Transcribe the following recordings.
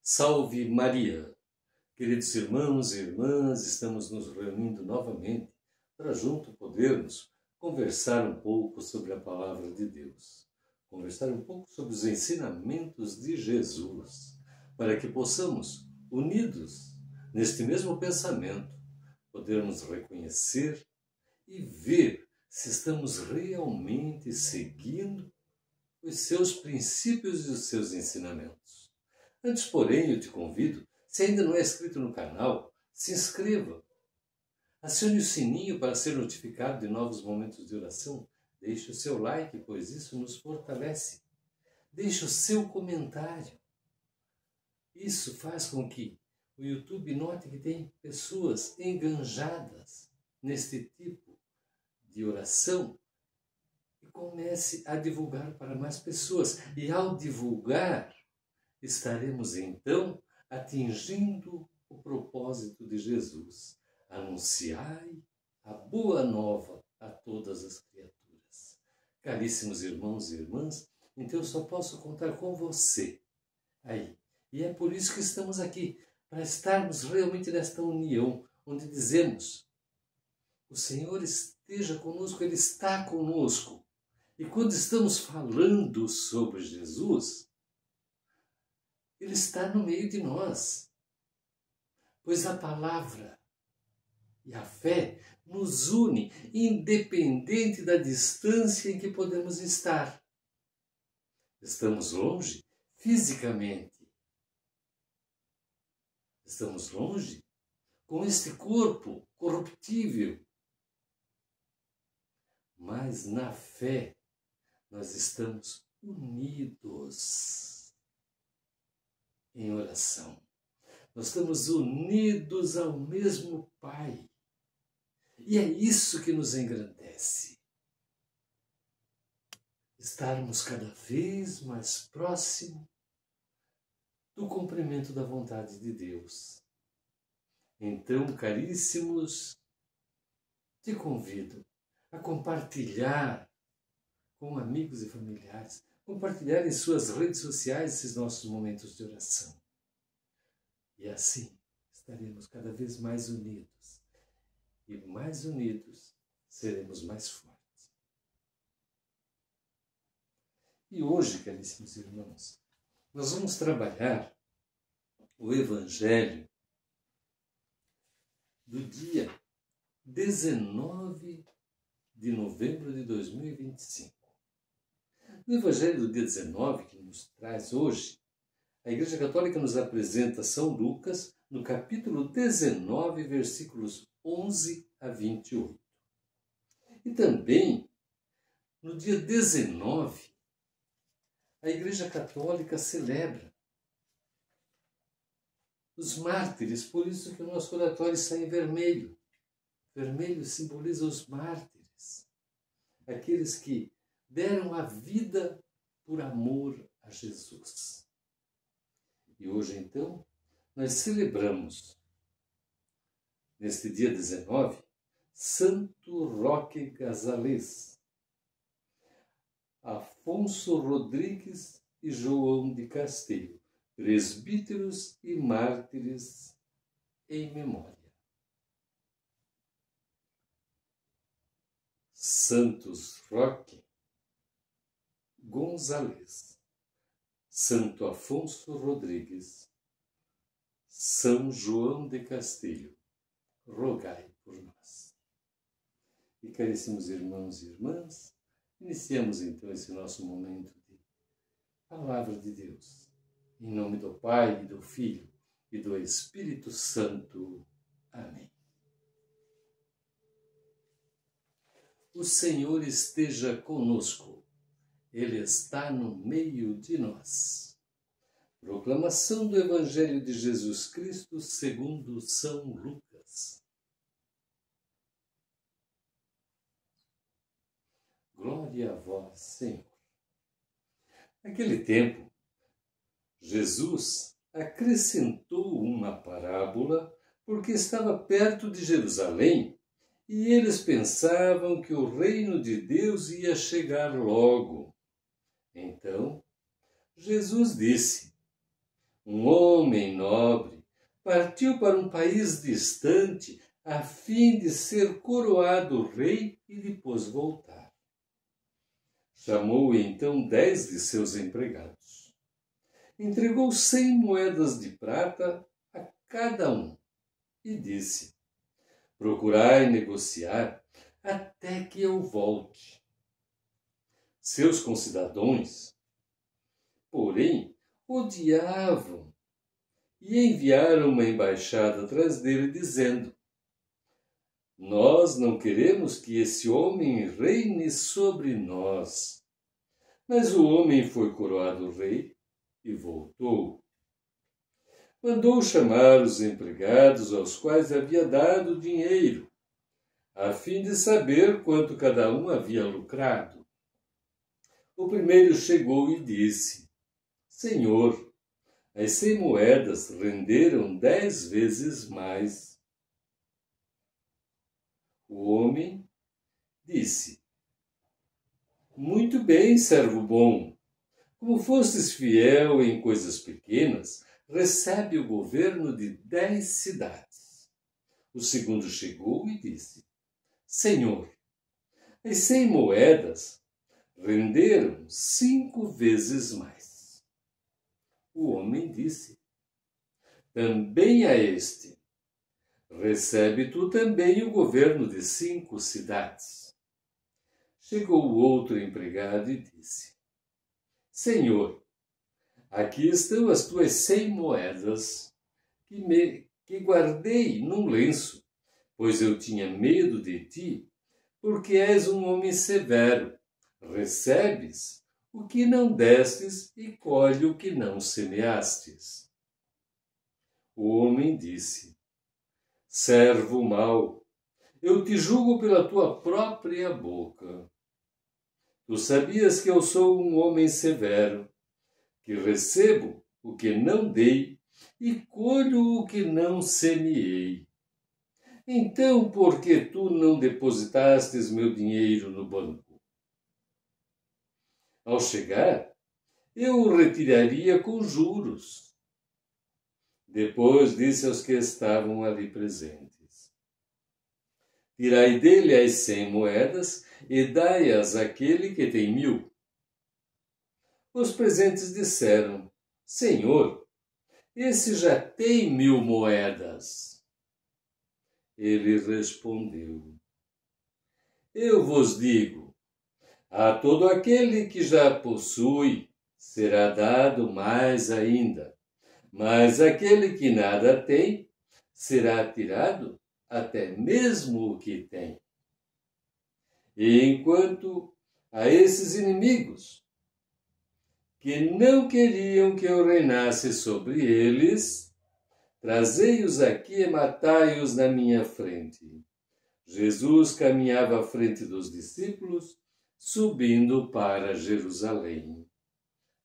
Salve Maria! Queridos irmãos e irmãs, estamos nos reunindo novamente para junto podermos conversar um pouco sobre a Palavra de Deus, conversar um pouco sobre os ensinamentos de Jesus, para que possamos, unidos neste mesmo pensamento, podermos reconhecer e ver se estamos realmente seguindo os seus princípios e os seus ensinamentos. Antes, porém, eu te convido, se ainda não é inscrito no canal, se inscreva. Acione o sininho para ser notificado de novos momentos de oração. Deixe o seu like, pois isso nos fortalece. Deixe o seu comentário. Isso faz com que o YouTube note que tem pessoas enganjadas neste tipo de oração e comece a divulgar para mais pessoas. E ao divulgar, estaremos então atingindo o propósito de Jesus. Anunciai a boa nova a todas as criaturas. Caríssimos irmãos e irmãs, então eu só posso contar com você aí. E é por isso que estamos aqui, para estarmos realmente nesta união, onde dizemos: o Senhor esteja conosco, Ele está conosco. E quando estamos falando sobre Jesus, Ele está no meio de nós, pois a palavra e a fé nos une, independente da distância em que podemos estar. Estamos longe fisicamente. Estamos longe com este corpo corruptível. Mas na fé nós estamos unidos em oração. Nós estamos unidos ao mesmo Pai. E é isso que nos engrandece. Estarmos cada vez mais próximos do cumprimento da vontade de Deus. Então, caríssimos, te convido a compartilhar com amigos e familiares, compartilhar em suas redes sociais esses nossos momentos de oração. E assim estaremos cada vez mais unidos. E mais unidos seremos mais fortes. E hoje, caríssimos irmãos, nós vamos trabalhar o Evangelho do dia 19 de novembro de 2025. No Evangelho do dia 19, que nos traz hoje, a Igreja Católica nos apresenta São Lucas, no capítulo 19, versículos 11 a 28. E também, no dia 19, a Igreja Católica celebra os mártires, por isso que o nosso oratório está em vermelho. Vermelho simboliza os mártires, aqueles que deram a vida por amor a Jesus. E hoje, então, nós celebramos, neste dia 19, Santo Roque Gazalês, Afonso Rodrigues e João de Castilho, presbíteros e mártires em memória. Santos Roque Gonzalez, Santo Afonso Rodrigues, São João de Castilho, rogai por nós. E caríssimos irmãos e irmãs, iniciamos então esse nosso momento de Palavra de Deus. Em nome do Pai, e do Filho e do Espírito Santo. Amém. O Senhor esteja conosco. Ele está no meio de nós. Proclamação do Evangelho de Jesus Cristo segundo São Lucas. Glória a vós, Senhor. Naquele tempo, Jesus acrescentou uma parábola porque estava perto de Jerusalém e eles pensavam que o reino de Deus ia chegar logo. Então, Jesus disse: um homem nobre partiu para um país distante a fim de ser coroado rei e depois voltar. Chamou então 10 de seus empregados. Entregou 100 moedas de prata a cada um e disse: procurai negociar até que eu volte. Seus concidadãos, porém, odiavam e enviaram uma embaixada atrás dele, dizendo: nós não queremos que esse homem reine sobre nós. Mas o homem foi coroado rei e voltou. Mandou chamar os empregados aos quais havia dado dinheiro, a fim de saber quanto cada um havia lucrado. O primeiro chegou e disse: Senhor, as 100 moedas renderam 10 vezes mais. O homem disse: muito bem, servo bom. Como fostes fiel em coisas pequenas, recebe o governo de 10 cidades. O segundo chegou e disse: Senhor, as 100 moedas renderam 5 vezes mais. O homem disse: também a este, recebe tu também o governo de 5 cidades. Chegou o outro empregado e disse: Senhor, aqui estão as tuas 100 moedas que guardei num lenço, pois eu tinha medo de ti, porque és um homem severo. Recebes o que não destes e colhe o que não semeastes. O homem disse: servo mau, eu te julgo pela tua própria boca. Tu sabias que eu sou um homem severo, que recebo o que não dei e colho o que não semeei. Então, por que tu não depositastes meu dinheiro no banco? Ao chegar, eu o retiraria com juros. Depois disse aos que estavam ali presentes: tirai dele as 100 moedas e dai-as àquele que tem 1000. Os presentes disseram: Senhor, esse já tem 1000 moedas. Ele respondeu: eu vos digo, a todo aquele que já possui será dado mais ainda, mas aquele que nada tem será tirado até mesmo o que tem. E enquanto a esses inimigos, que não queriam que eu reinasse sobre eles, trazei-os aqui e matai-os na minha frente. Jesus caminhava à frente dos discípulos, subindo para Jerusalém.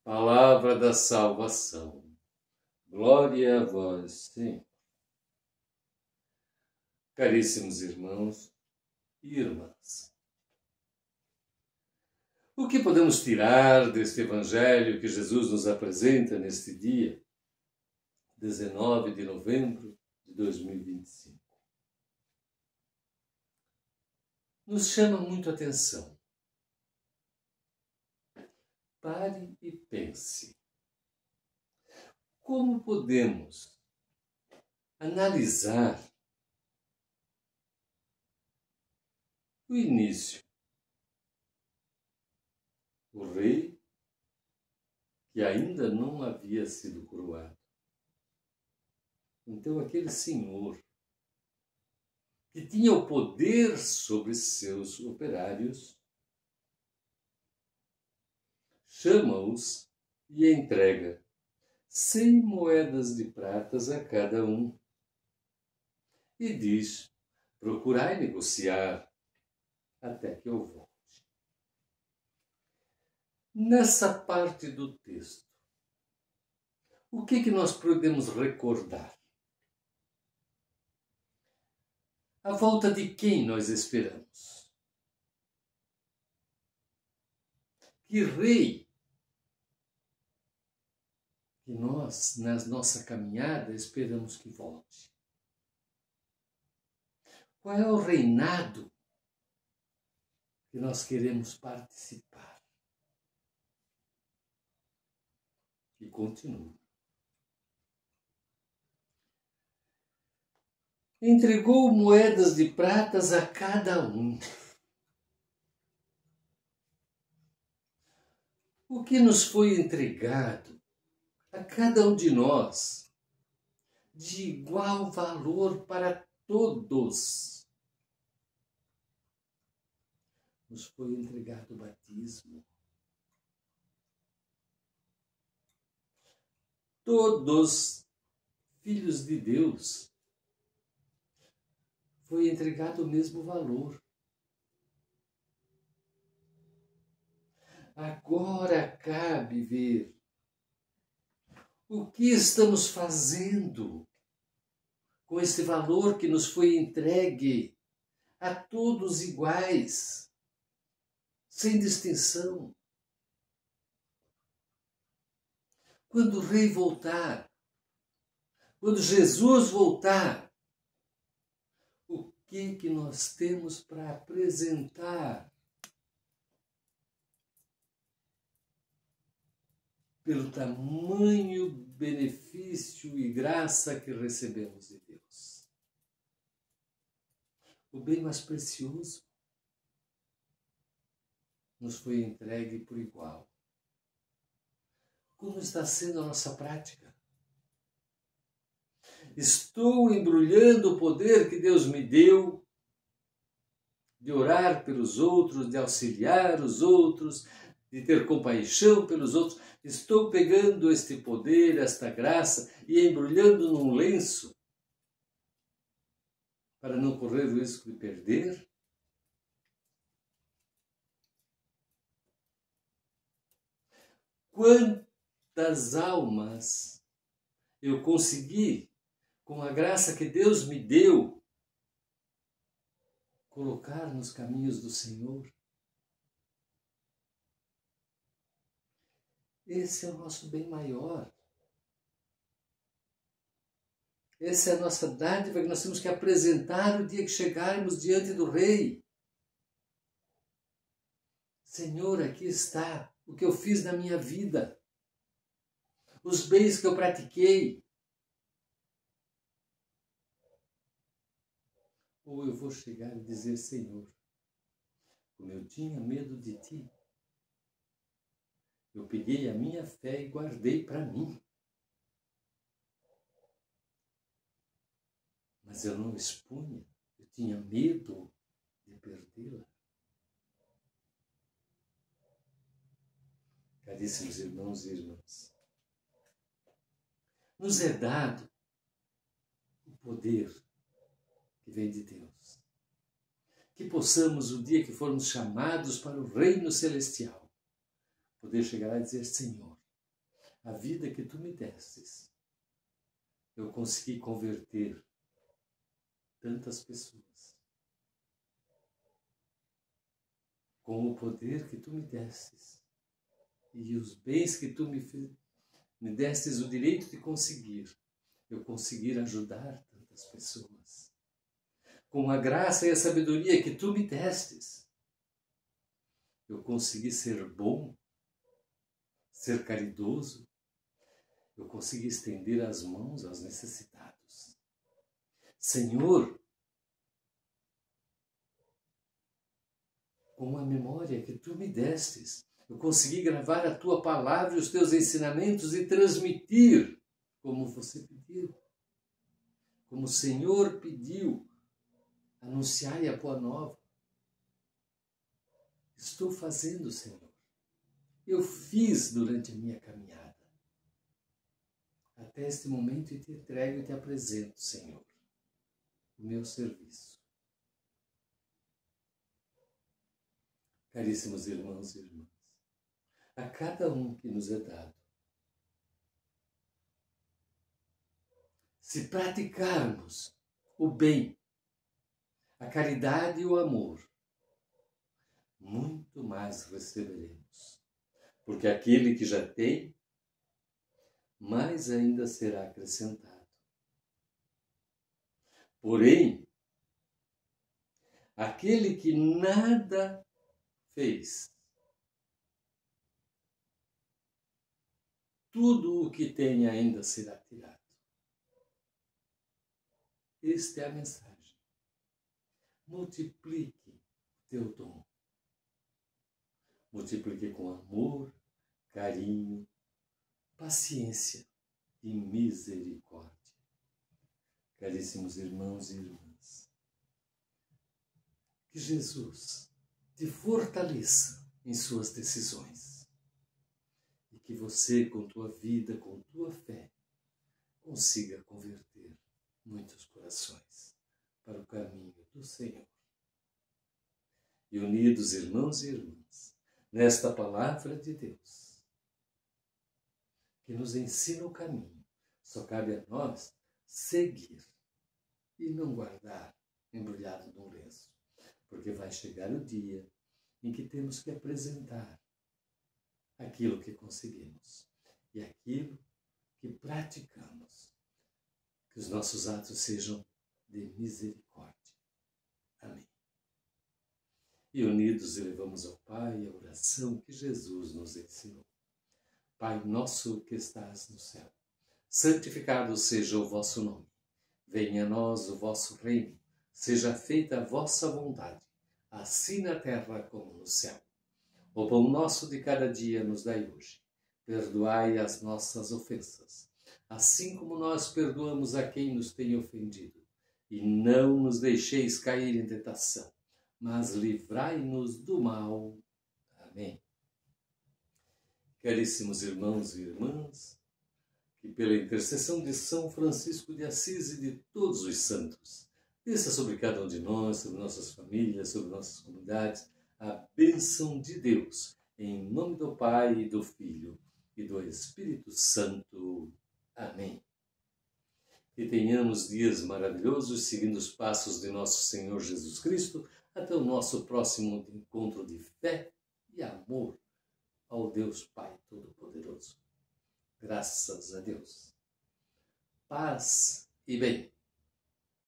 Palavra da salvação. Glória a vós, Senhor. Caríssimos irmãos e irmãs, o que podemos tirar deste Evangelho que Jesus nos apresenta neste dia, 19 de novembro de 2025? Nos chama muito a atenção. Pare e pense. Como podemos analisar o início? O rei que ainda não havia sido coroado. Então aquele senhor que tinha o poder sobre seus operários, chama-os e entrega 100 moedas de pratas a cada um. E diz: procurai negociar até que eu volte. Nessa parte do texto, o que nós podemos recordar? A volta de quem nós esperamos? Que rei que nós, na nossa caminhada, esperamos que volte? Qual é o reinado que nós queremos participar? E continua. Entregou moedas de pratas a cada um. O que nos foi entregado a cada um de nós, de igual valor para todos. Nos foi entregado o batismo. Todos, filhos de Deus, foi entregado o mesmo valor. Agora cabe ver o que estamos fazendo com esse valor que nos foi entregue a todos iguais, sem distinção. Quando o Rei voltar, quando Jesus voltar, o que nós temos para apresentar pelo tamanho benefício e graça que recebemos de Deus? O bem mais precioso nos foi entregue por igual. Como está sendo a nossa prática? Estou embrulhando o poder que Deus me deu de orar pelos outros, de auxiliar os outros, de ter compaixão pelos outros. Estou pegando este poder, esta graça e embrulhando num lenço para não correr o risco de perder? Quantas almas eu consegui, com a graça que Deus me deu, colocar nos caminhos do Senhor? Esse é o nosso bem maior. Essa é a nossa dádiva que nós temos que apresentar o dia que chegarmos diante do Rei. Senhor, aqui está o que eu fiz na minha vida, os bens que eu pratiquei. Ou eu vou chegar e dizer, Senhor, como eu tinha medo de Ti, eu peguei a minha fé e guardei para mim. Mas eu não expunha, eu tinha medo de perdê-la. Caríssimos irmãos e irmãs, nos é dado o poder que vem de Deus. Que possamos, o dia que formos chamados para o reino celestial, poder chegar lá e dizer, Senhor, a vida que Tu me destes, eu consegui converter tantas pessoas. Com o poder que Tu me destes e os bens que Tu me destes o direito de conseguir, eu conseguir ajudar tantas pessoas. Com a graça e a sabedoria que Tu me destes, eu consegui ser bom, ser caridoso, eu consegui estender as mãos aos necessitados. Senhor, com a memória que Tu me destes, eu consegui gravar a Tua palavra e os Teus ensinamentos e transmitir como Você pediu. Como o Senhor pediu, anunciai a boa nova. Estou fazendo, Senhor. Eu fiz durante a minha caminhada. Até este momento eu te entrego e te apresento, Senhor, o meu serviço. Caríssimos irmãos e irmãs, a cada um que nos é dado, se praticarmos o bem, a caridade e o amor, muito mais receberemos. Porque aquele que já tem, mais ainda será acrescentado. Porém, aquele que nada fez, tudo o que tem ainda será tirado. Esta é a mensagem. Multiplique o teu dom. Multiplique com amor, carinho, paciência e misericórdia. Caríssimos irmãos e irmãs, que Jesus te fortaleça em suas decisões e que você, com tua vida, com tua fé, consiga converter muitos corações para o caminho do Senhor. E unidos, irmãos e irmãs, nesta palavra de Deus, que nos ensina o caminho, só cabe a nós seguir e não guardar embrulhado num lenço, porque vai chegar o dia em que temos que apresentar aquilo que conseguimos e aquilo que praticamos. Que os nossos atos sejam de misericórdia. Amém. E unidos elevamos ao Pai a oração que Jesus nos ensinou. Pai nosso que estás no céu, santificado seja o vosso nome. Venha a nós o vosso reino, seja feita a vossa vontade, assim na terra como no céu. O pão nosso de cada dia nos dai hoje. Perdoai as nossas ofensas, assim como nós perdoamos a quem nos tem ofendido. E não nos deixeis cair em tentação, mas livrai-nos do mal. Amém. Caríssimos irmãos e irmãs, que pela intercessão de São Francisco de Assis e de todos os santos, desça sobre cada um de nós, sobre nossas famílias, sobre nossas comunidades, a bênção de Deus, em nome do Pai, do Filho e do Espírito Santo. Amém. Que tenhamos dias maravilhosos, seguindo os passos de nosso Senhor Jesus Cristo, até o nosso próximo encontro de fé e amor ao Deus Pai Todo-Poderoso. Graças a Deus. Paz e bem.